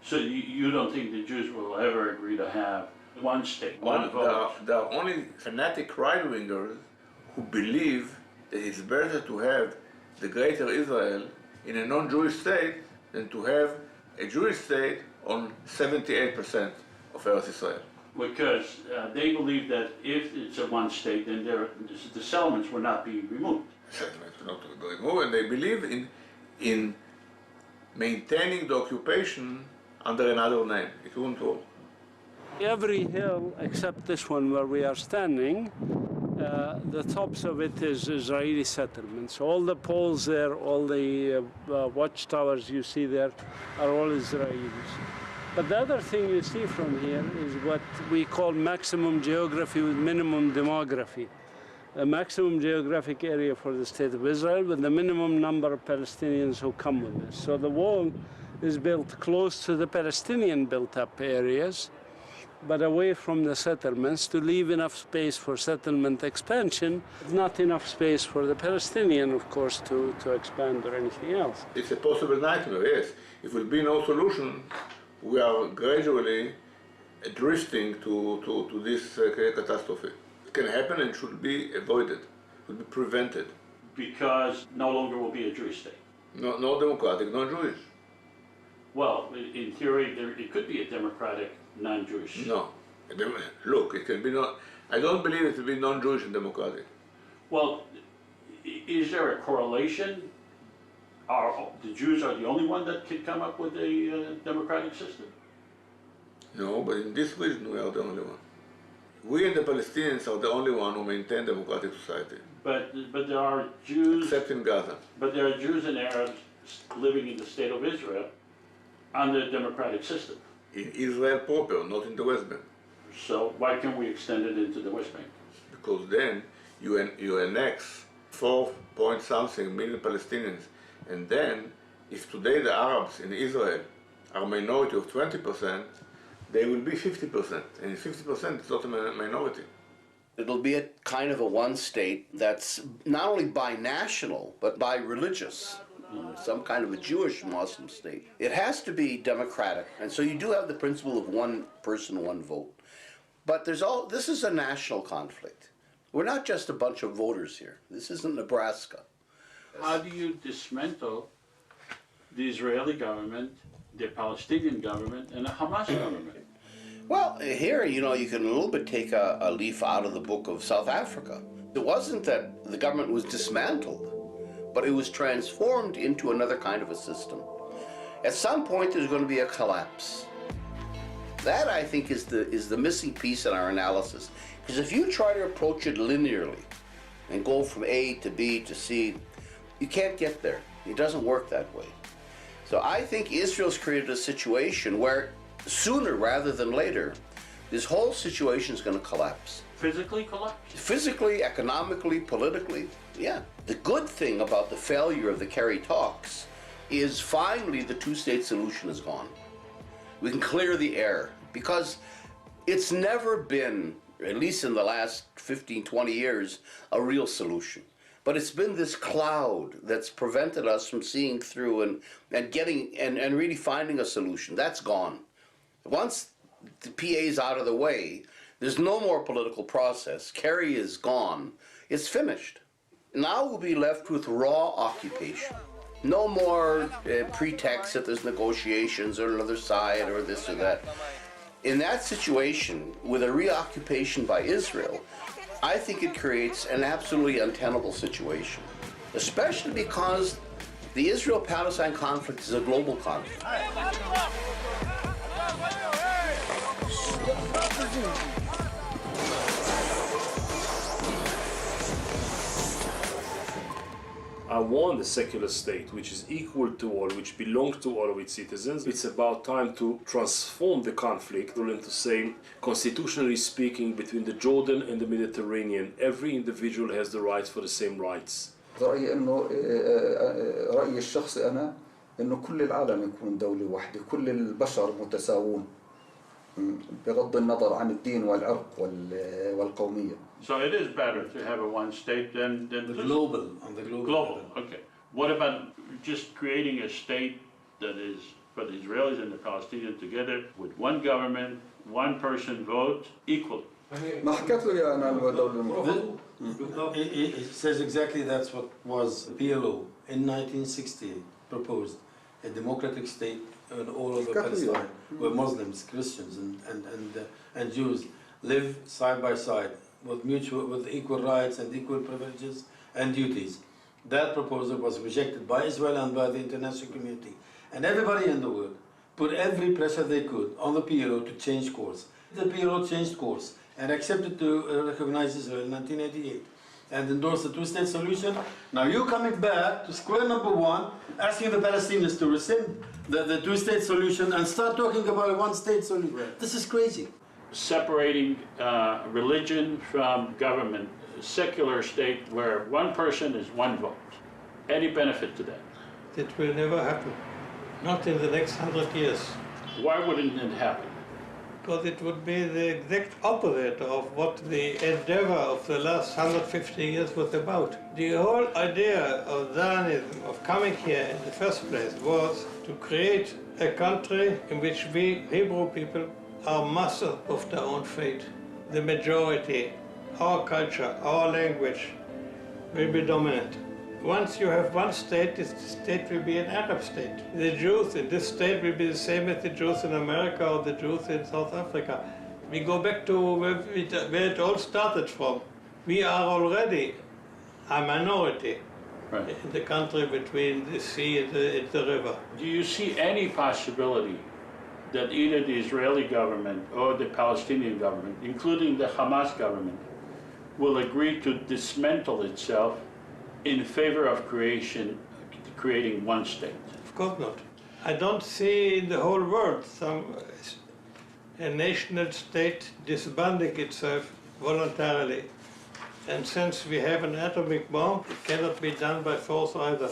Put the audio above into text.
So you don't think the Jews will ever agree to have one state, one vote? There are only fanatic right-wingers who believe that it's better to have the greater Israel in a non-Jewish state than to have a Jewish state on 78% of Eretz Israel. Because they believe that if it's a one state, then the settlements will not be removed. Settlements will not be removed, and they believe in maintaining the occupation under another name. It won't work. Every hill except this one where we are standing, the tops of it is Israeli settlements. All the poles there, all the watchtowers you see there are all Israelis. But the other thing you see from here is what we call maximum geography with minimum demography. A maximum geographic area for the state of Israel with the minimum number of Palestinians who come with this. So the wall is built close to the Palestinian built-up areas, but away from the settlements to leave enough space for settlement expansion, not enough space for the Palestinian, of course, to expand or anything else. It's a possible nightmare, yes. If there will be no solution, we are gradually drifting to this catastrophe. It can happen and should be avoided, should be prevented. Because no longer will be a Jewish state. No democratic, no Jewish. Well, in theory, it could be a democratic, non-Jewish. No. Look, it can be not. I don't believe it will be non-Jewish and democratic. Well, is there a correlation? The Jews are the only one that can come up with a democratic system? No, but in this region we are the only one. We and the Palestinians are the only one who maintain democratic society. But there are Jews. Except in Gaza. But there are Jews and Arabs living in the state of Israel under a democratic system. In Israel proper, not in the West Bank. So why can't we extend it into the West Bank? Because then you annex 4-point-something million Palestinians, and then if today the Arabs in Israel are a minority of 20%, they will be 50%, and 50% is not a minority. It'll be a kind of a one state that's not only binational, but bi-religious. Some kind of a Jewish Muslim state. It has to be democratic, and so you do have the principle of one person, one vote. But this is a national conflict. We're not just a bunch of voters here. This isn't Nebraska. How do you dismantle the Israeli government, the Palestinian government, and the Hamas government? Well, here, you can a little bit take a leaf out of the book of South Africa. It wasn't that the government was dismantled, but it was transformed into another kind of a system. At some point, there's going to be a collapse. That, I think, is the missing piece in our analysis. Because if you try to approach it linearly and go from A to B to C, you can't get there. It doesn't work that way. So I think Israel's created a situation where sooner rather than later, this whole situation is going to collapse. Physically collapse? Physically, economically, politically, yeah. The good thing about the failure of the Kerry talks is finally the two-state solution is gone. We can clear the air because it's never been, at least in the last 15, 20 years, a real solution. But it's been this cloud that's prevented us from seeing through and getting and really finding a solution. That's gone. Once the PA is out of the way, there's no more political process. Kerry is gone. It's finished. Now we'll be left with raw occupation. No more pretext that there's negotiations or another side or this or that. In that situation, with a reoccupation by Israel, I think it creates an absolutely untenable situation, especially because the Israel-Palestine conflict is a global conflict. I want a secular state which is equal to all, which belongs to all of its citizens. It's about time to transform the conflict into saying, constitutionally speaking, between the Jordan and the Mediterranean, every individual has the rights for the same rights. رأيي رأيي الشخصي أنا إنه كل العالم يكون دولة واحدة، كل البشر متساوون بغض النظر عن الدين والعرق والقومية. So it is better to have a one state than the global. Global, okay. What about just creating a state that is for the Israelis and the Palestinians together with one government, one person vote equally. ما حكيت له يا أنا الدولة المفروض. It says exactly that's what was PLO in 1960 proposed, a democratic state in all over Palestine, where Muslims, Christians, and Jews live side by side with equal rights and equal privileges and duties. That proposal was rejected by Israel and by the international community, and everybody in the world put every pressure they could on the PLO to change course. The PLO changed course and accepted to recognize Israel in 1988 and endorse the two-state solution. Now you're coming back to square number one, asking the Palestinians to rescind the two-state solution and start talking about a one-state solution. This is crazy. Separating religion from government, a secular state where one person is one vote. Any benefit to that? It will never happen. Not in the next 100 years. Why wouldn't it happen? Because it would be the exact opposite of what the endeavor of the last 150 years was about. The whole idea of Zionism, of coming here in the first place, was to create a country in which we Hebrew people are masters of their own fate. The majority, our culture, our language will be dominant. Once you have one state, this state will be an Arab state. The Jews in this state will be the same as the Jews in America or the Jews in South Africa. We go back to where it all started from. We are already a minority in the country between the sea and the river. Do you see any possibility that either the Israeli government or the Palestinian government, including the Hamas government, will agree to dismantle itself in favor of creating one state? Of course not. I don't see in the whole world a national state disbanding itself voluntarily. And since we have an atomic bomb, it cannot be done by force either.